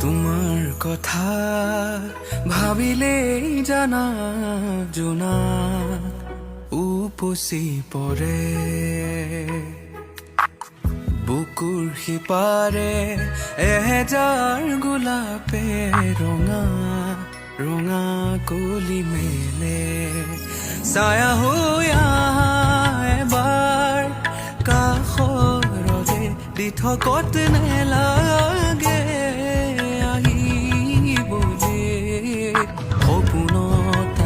তোমাৰ কথা ভাবিলেই জানা জোনা উপচি পৰে বুকুৰ সিপাৰে এহেজাৰ গোলাপে ৰঙা ৰঙা কলি মেলে ছায়া হৈ আহা এবাৰ কাষৰলে দি থকত নেলাগে আহিবলে সপোনত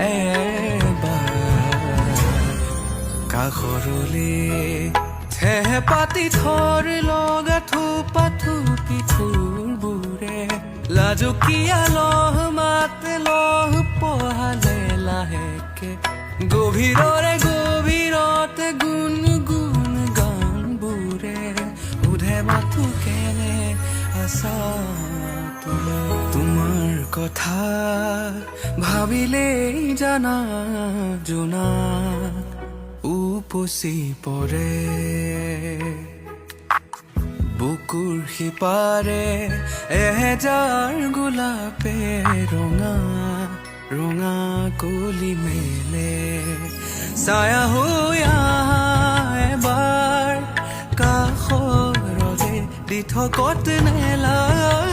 এবাৰ কাষৰলে ঠেহ পাতি থৰ লগা থোপা থোপি থোৰবোৰে লাজুকীয়া লহ মাত লহ পহালে লাহেকে গভীৰৰে গভীৰতে গুণ গুণ গানবোৰে উধে মাথো কেনে আছা তোমাৰ কথা ভাবিলেই জানা জোনা উপচি পৰে বুকুৰ সিপাৰে এহেজাৰ গোলাপে ৰঙা ৰঙা কলি মেলে ছায়া হৈ আহা এবাৰ কাষৰলে দি থকত নেলাগে